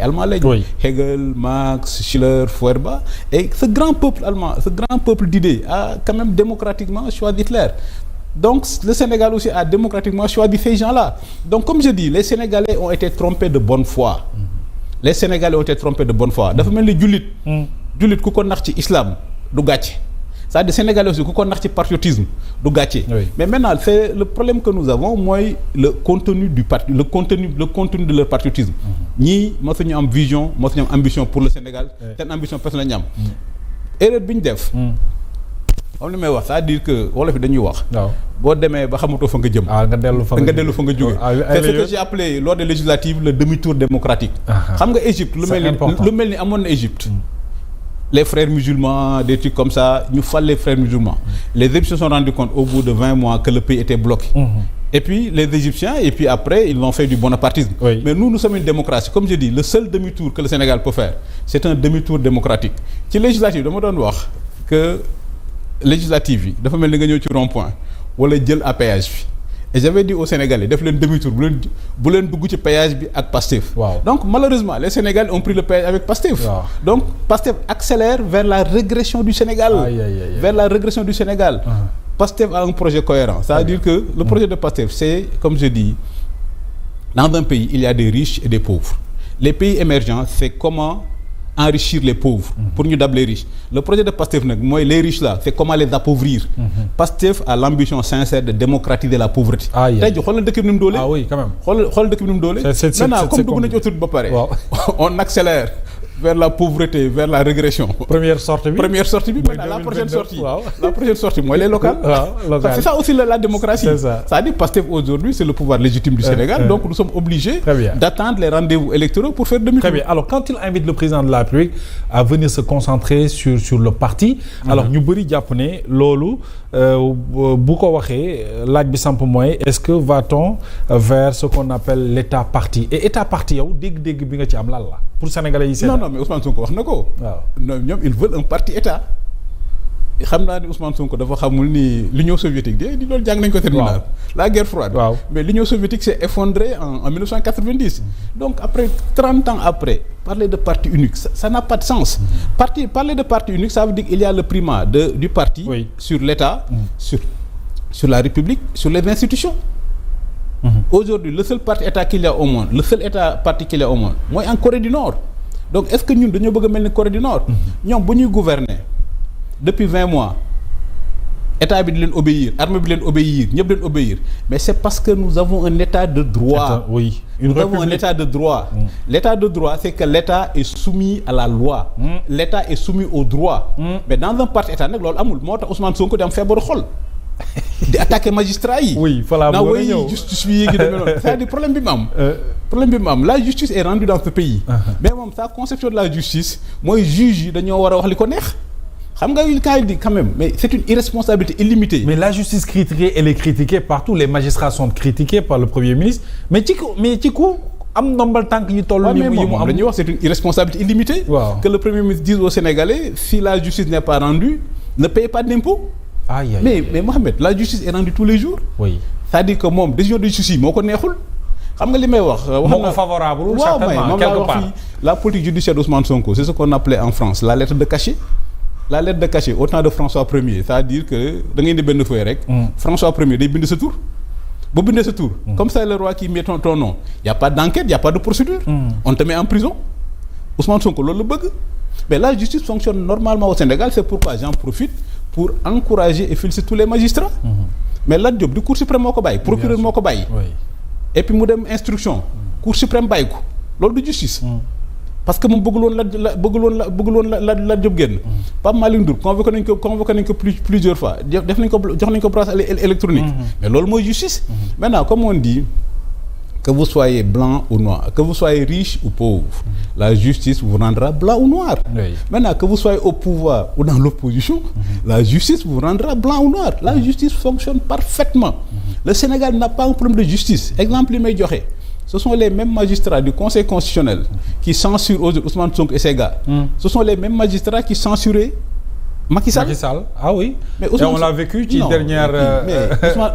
Allemands lañ. Oui. Hegel, Marx, Schiller, Feuerbach. Et ce grand peuple allemand, ce grand peuple d'idées a quand même démocratiquement choisi Hitler. Donc le Sénégal aussi a démocratiquement choisi ces gens-là. Donc comme je dis, les Sénégalais ont été trompés de bonne foi. Les Sénégalais ont été trompés de bonne foi. dafa mel ni jullit. jullit ku ko nax ci islam du gàcce. c'est-à-dire Sénégalais aussi ku ko nax ci patriotisme du gàcce. Oui. Mais maintenant c'est le problème que nous avons mooy le contenu du parti le contenu de leur patriotisme. ñii mosuñu am vision mosuñu am ambition pour le Sénégal. seen ambition personnelle ñu am. erreur bi ñu def. xam li may wax c'est-à-dire que wolof yi dañuy wax. waaw boo demee ba xamatoo fa nga jëm. nga dellu fa nga jóge. c'est ce que j'ai appelé lors des législatives le demi-tour démocratique. xam nga Égypte lu mel ni amoon na Égypte. les frères musulmans des trucs comme ça ñu fal les frères musulmans. Les Égyptiens se sont rendus compte au bout de 20 mois que le pays était bloqué. Et puis les Égyptiens et puis après ils ont fait du bonapartisme. Oui. Mais nous sommes une démocratie comme je dis le seul demi-tour que le Sénégal peut faire c'est un demi-tour démocratique. ci législative dama doon wax que législative yi dafa mel ni nga ñëw ci rond-point wala jël à péage bi et j'avais dit aux Sénégalais def leen demi-tour bu leen dugg ci péage bi ak Pastef. Wow. Donc malheureusement les Sénégalais ont pris le péage avec Pastef. Wow. Donc Pastef accélère vers la régression du Sénégal. Vers la régression du Sénégal. Pastef a un projet cohérent. C'est-à-dire que le projet de Pastef c'est comme je dis dans un pays il y a des riches et des pauvres. Les pays émergents c'est comment enrichir les pauvres pour ñu dab les riches. Le projet de Pastef nag mooy les riches là c'est comment les appauvrir. Pastef a l'ambition sincère de démocratiser la pauvreté. tey jii xoolal dëkk bi ni mu doole. Ah oui quand même. xoolal dëkk bi ni mu doole. Maintenant comme dugg nañ ci autoroute ba pare. On accélère vers la pauvreté vers la régression. Première sortie bi maintenant la prochaine sortie mooy les locales. C'est ça aussi la démocratie. C'est-à-dire Pastef aujourd'hui c'est le pouvoir légitime du Sénégal donc nous sommes obligés d'attendre les rendez-vous électoraux pour faire demi-tour. Très bien. Alors quand il invite le président de la République à venir se concentrer sur le parti. Alors ñu bëri jàpp ne loolu bu ko waxee laaj bi samp mooy est-ce que va-t-on vers ce qu'on appelle l'état parti et état parti yow dégg-dégg bi nga ci am lan la pour Sénégalais yi. Non mais Ousmane Sonko wax na ko. waaw ñoom ils veulent un parti état. xam naa ni Ousmane Sonko dafa xamul ni l'Union soviétique di loolu jàng nañ ko terminal. La guerre froide. Waaw. Mais l'Union soviétique s'est effondrée en 1990. Donc après 30 ans après parler de parti unique ça n'a pas de sens. Parler de parti unique ça veut dire qu'il y a le primat du parti. Oui. Sur l'État. Sur la République sur les institutions. Aujourd'hui le seul parti état qu'il y a au monde mooy en Corée du Nord. Donc est-ce que ñun dañoo bëgg a mel ni Corée du Nord. ñoom bu ñuy gouverner depuis 20 mois état bi di leen obéir armée bi leen obéir ñëpp leen obéir mais c'est parce que nous avons un état de droit. Oui. Nous avons un état de droit. L'état de droit c'est que l'état est soumis à la loi. L'état est soumis au droit. Mais dans un parti état nag loolu amul moo tax Ousmane Sonko di am feebaru xol. di attaquer magistrat yi. Oui voilà boo ñëw justice bi yéegi demee noonu c'est-à-dire problème bi mu am la justice est rendue dans ce pays. Mais moom sa conception de la justice mooy juge yi dañoo war a wax li ko neex. xam nga quand il dit quand même mais c'est une irresponsabilité illimitée. Mais la justice critiquée elle est critiquée partout les magistrats sont critiqués par le Premier ministre mais ci ku am ndombal tànk yi toll nii yi mu am dañuy wax c'est une irresponsabilité illimitée. Wow. Que le Premier ministre dise aux Sénégalais si la justice n'est pas rendue ne payez pas d'impôts. Mais Mohamed la justice est rendue tous les jours. Oui. C'est-à-dire que moom décision de justice moo ko neexul. xam nga li may wax. moo ko favorable certainement quelque part. La politique judiciaire d'Ousmane Sonko c'est ce qu'on appelait en France la lettre de cachet. La lettre de cachet au temps de François Ier c'est-à-dire que da ngay indi benn feuille rek. François Ier day bind sa tur. boo bindee sa tur. Comme ça le roi qui met ton nom y a pas d'enquête y a pas de procédure. On te met en prison. Ousmane Sonko loolu la bëgg. Mais la justice fonctionne normalement au Sénégal c'est pourquoi j'en profite pour encourager et féliciter tous les magistrats. Mais Lat Diop du Cour suprême moo ko bàyyi. Procureur moo ko bàyyi. Et puis mu dem instruction. Cour suprême bàyyi ko loolu du justice. Parce que moom bëggul woon la Diop génn. Pape Malick Ndour convoqué nañ ko plusieurs fois jox nañ ko bracelet électronique. Mais loolu mooy justice. Maintenant comme on dit que vous soyez blanc ou noir que vous soyez riche ou pauvre la justice vous rendra blanc ou noir. Oui. Maintenant que vous soyez au pouvoir ou dans l'opposition la justice vous rendra blanc ou noir. La justice fonctionne parfaitement. Le Sénégal n'a pas un problème de justice. Exemple li may joxe. Ce sont les mêmes magistrats du Conseil constitutionnel qui censurent Ousmane Sonko et ses gars. Ce sont les mêmes magistrats qui censuraient Macky Sall. Ah oui. Mais Ousmane, on l'a vécu ci dernière. Mais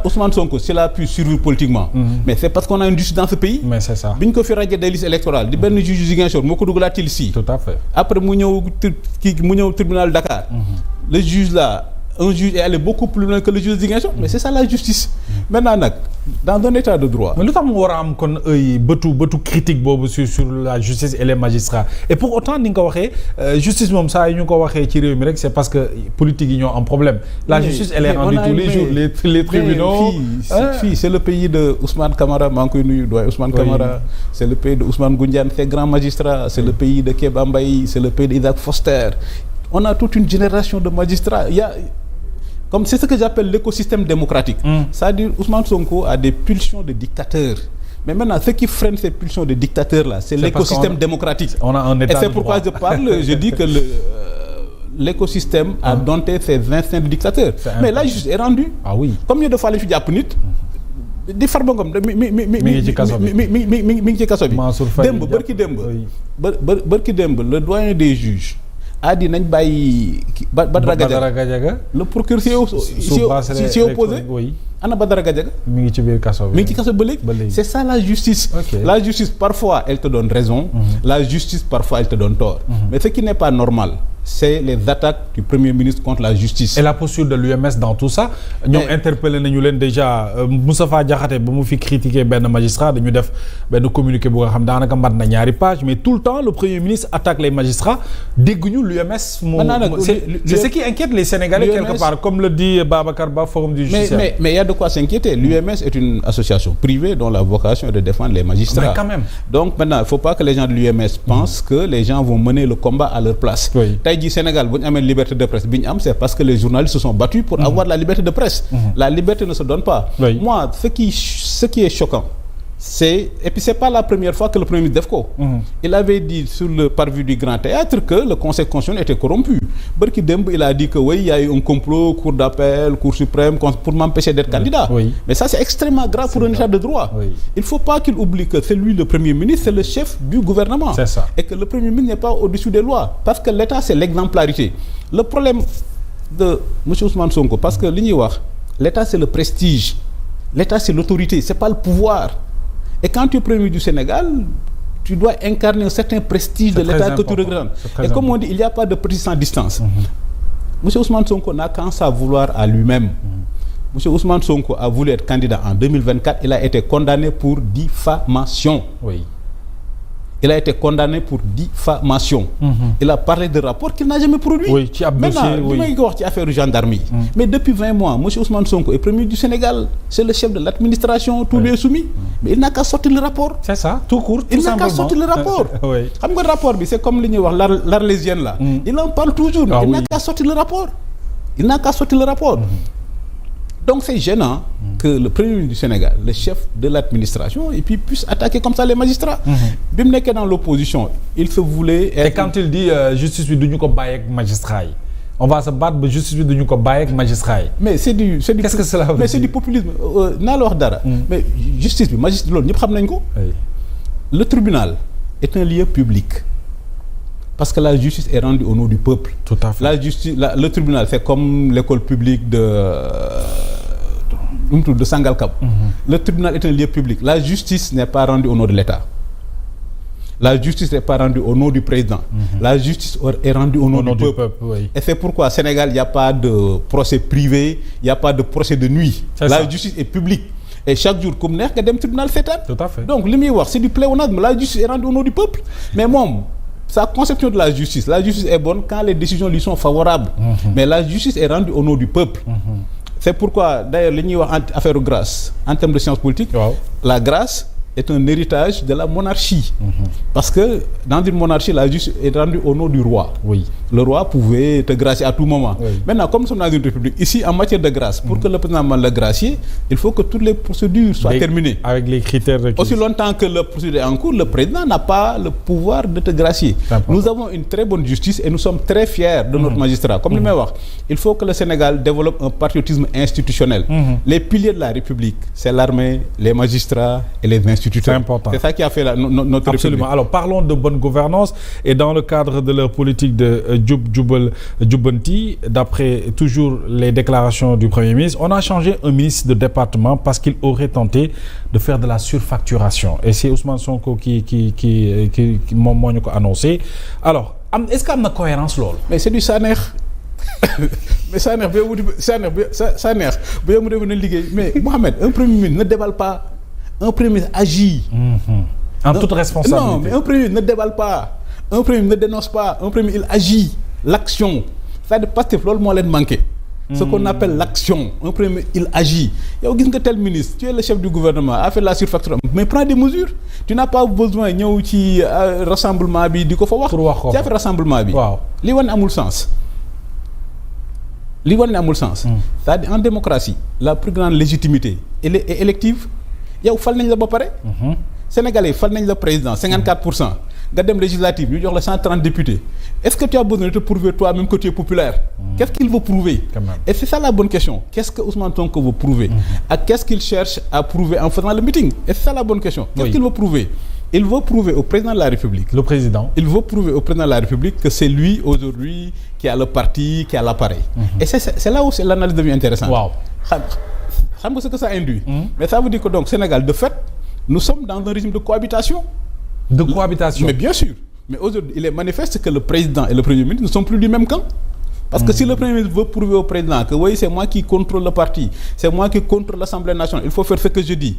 Ousmane Sonko s'il a pu survivre politiquement. Mais c'est parce qu'on a une justice dans ce pays. Mais c'est ça. bi ñu ko fi radié des listes électorales di benn juge Ziguinchor moo ko dugalaat ci liste yi. Tout à fait. Après mu ñëw tribunal Dakar. Le juge là. Un juge est allé beaucoup plus loin que le juge Ziguinchor mais c'est ça la justice. Maintenant nag dans un état de droit. mais lu tax mu war a am kon bëtu critique boobu sur la justice et les magistrats et pour autant ni nga ko waxee justice moom saa yu ñu ko waxee ci réew mi rek c'est parce que politique yi ñoo am problème. La justice elle est rendue tous les jours les tribunaux. fii c'est le pays de Ousmane Camara maa ngi koy nuyu doyen Ousmane Camara. C'est le pays de Ousmane Goundiane ces grands magistrats. C'est le pays de Kéba Mbaye c'est le pays de Isaac Foster. On a toute une génération de magistrats. Comme c'est ce que j'appelle l'écosystème démocratique. C'est-à-dire Ousmane Sonko a des pulsions de dictateur. Mais maintenant, ce qui freine ces pulsions de dictateur là, c'est l'écosystème démocratique. On a un état de droit. Et c'est pourquoi je dis que l'écosystème a dompté ses instincts de dictateur. Mais la justice est rendue. Ah oui. Combien de fois lañ fi jàpp nit di Farba Ngom mi ngi ci kaso bi mi ngi ci kaso bi. démb bërki démb le doyen des juges a dit nañ bàyyi Badara Gadiaga le procureur s'y opposé. Ana Badara Gadiaga mi ngi ci biir kaso bi. mi ngi ci kaso ba léegi. C'est ça la justice. La justice parfois elle te donne raison. La justice parfois elle te donne tort. Mais ce qui n'est pas normal c'est les attaques du Premier ministre contre la justice. Et la posture de l'UMS dans tout ça. ñoom interpellé nañu leen déjà Moustapha Diakhaté ba mu fi critiquer benn magistrat dañu def benn communiqué bu nga xam daanaka mat na ñaari page mais tout le temps le Premier ministre attaque les magistrats dégguñu l'UMS. C'est ce qui inquiète les Sénégalais quelque part comme le dit Babacar Ba Forum du Justiciable. Mais il y a de quoi s'inquiéter. L'UMS est une association privée dont la vocation est de défendre les magistrats. Mais quand même. Donc maintenant il ne faut pas que les gens de l'UMS pensent que les gens vont mener le combat à leur place. Tey jii Sénégal bu ñu amee liberté de presse bi ñu am c'est parce que les journalistes se sont battus pour avoir la liberté de presse. La liberté ne se donne pas. Moi ce qui est choquant c'est et puis c'est pas la première fois que le Premier ministre def ko. Il avait dit sur le parvis du Grand Théâtre que le Conseil constitutionnel était corrompu. Bërki démb il a dit que oui il y a eu un complot cour d'appel cour suprême pour m'empêcher d'être candidat. Mais ça c'est extrêmement grave pour un état de droit. Il faut pas qu'il oublie que c'est lui le Premier ministre c'est le chef du gouvernement. C'est ça. Et que le Premier ministre n'est pas au-dessus des lois parce que l'État c'est l'exemplarité. Le problème de monsieur Ousmane Sonko parce que li ñuy wax l'État c'est le prestige. L'État c'est l'autorité c'est pas le pouvoir. Et quand tu es Premier du Sénégal, tu dois incarner un certain prestige de l'État que tu représentes. Et comme on dit, il n'y a pas de prestige sans distance. Monsieur Ousmane Sonko n'a qu'à s'en vouloir à lui-même. Monsieur Ousmane Sonko a voulu être candidat en 2024, il a été condamné pour diffamation. Il a été condamné pour diffamation. Il a parlé de rapports qu'il n'a jamais produits. Maintenant, li may ko wax ci affaire gendarmerie. Mais depuis 20 mois, monsieur Ousmane Sonko est Premier du Sénégal, c'est le chef de l'administration, tout lui est soumis. Mais il n'a qu'à sortir le rapport. C'est ça, tout court, tout il n'a qu'à sortir le rapport. Xam nga rapport bi c'est comme li ñuy wax l'arlésienne là. Il en parle toujours, mais il n'a qu'à sortir le rapport. Il n'a qu'à sortir le rapport. Donc c'est gênant que le Premier ministre du Sénégal, le chef de l'administration, et puis puisse attaquer comme ça les magistrats. Bi mu nekkee dans l'opposition, il se voulait être... Et quand il dit justice bi duñu ko bàyyi ak magistrats yi, on va se battre ba justice bi duñu ko bàyyi ak magistrats yi. Mais qu'est-ce que cela veut dire? Mais c'est du populisme. Naa la wax dara. Mais justice bi magistrat loolu ñëpp xam nañ ko. Le tribunal est un lieu public. Parce que la justice est rendue au nom du peuple. Tout à fait. La justice, le tribunal, c'est comme l'école publique de Sangalkam. Le tribunal est un lieu public. La justice n'est pas rendue au nom de l'État. La justice n'est pas rendue au nom du président. La justice est rendue au nom du peuple. Et c'est pourquoi au Sénégal, il n'y a pas de procès privé, il n'y a pas de procès de nuit. La justice est publique. Et chaque jour, comme neex nga dem tribunal seetaan. Tout à fait. Donc li muy wax c'est du pléonasme. La justice est rendue au nom du peuple. Mais moom sa conception de la justice est bonne quand les décisions lui sont favorables. Mais la justice est rendue au nom du peuple. C'est pourquoi d'ailleurs li ñuy wax affaire grâce en termes de sciences politiques. La grâce est un héritage de la monarchie. Parce que dans une monarchie, la justice est rendue au nom du roi. Le roi pouvait te gracier à tout moment. Maintenant, comme nous sommes dans une république, ici, en matière de grâce, pour que le président mande le gracier, il faut que toutes les procédures soient terminées. Avec les critères requis. Aussi longtemps que la procédure est en cours, le président n'a pas le pouvoir de te gracier. Nous avons une très bonne justice et nous sommes très fiers de notre magistrat. Comme le may wax, il faut que le Sénégal développe un patriotisme institutionnel. Les piliers de la République, c'est l'armée, les magistrats et les institutions. instituteur. C'est important. C'est ça qui a fait notre Absolument. République. Alors parlons de bonne gouvernance et dans le cadre de leur politique de Jubbanti, d'après toujours les déclarations du Premier ministre, on a changé un ministre de département parce qu'il aurait tenté de faire de la surfacturation. Et c'est Ousmane Sonko qui moo ñu ko annoncé. Alors est-ce qu'il y a une cohérence loolu? Mais c'est du Sanex. Mais Sanex bi yow mu defoon na liggéey mais Mohamed, un premier ministre ne déballe pas. Un premier ministre agit. En toute responsabilité. Non, mais un premier ministre ne déballe pas. Un premier ministre ne dénonce pas. Un premier ministre, il agit. L'action. C'est-à-dire Pastef loolu moo leen manqué. Ce qu'on appelle l'action. Un premier ministre, il agit. Yow gis nga tel ministre, tu es le chef du gouvernement, a fait la surfacturation, mais prends des mesures. Tu n'as pas besoin ñëw ci rassemblement bi di ko fa wax. Pour wax ko. Tu as fait rassemblement bi. Waaw. Li wane amul sens. C'est-à-dire en démocratie, la plus grande légitimité elle est élective. yow fal nañ la ba pare. Sénégalais fal nañ la président 54%. nga dem législative ñu jox la 130 députés. Est-ce que tu as besoin de te prouver toi-même que tu es populaire? Qu'est-ce qu'il veut prouver? Et c'est ça la bonne question. Qu'est-ce que Ousmane Sonko veut prouver? Qu'est-ce qu'il cherche à prouver en faisant le meeting? Et c'est ça la bonne question. Qu'est-ce qu'il veut prouver? Il veut prouver au président de la République. Le président. Il veut prouver au président de la République que c'est lui aujourd'hui qui a le parti, qui a l'appareil. Et c'est là où l'analyse devient intéressante. Wow. Xam nga ce que ça induit. Mais ça veut dire que donc Sénégal, de fait, nous sommes dans un régime de cohabitation. De cohabitation. Mais bien sûr. Mais aujourd'hui, il est manifeste que le président et le Premier ministre ne sont plus du même camp. Parce que si le Premier ministre veut prouver au président que oui, c'est moi qui contrôle le parti, c'est moi qui contrôle l'Assemblée nationale, il faut faire ce que je dis.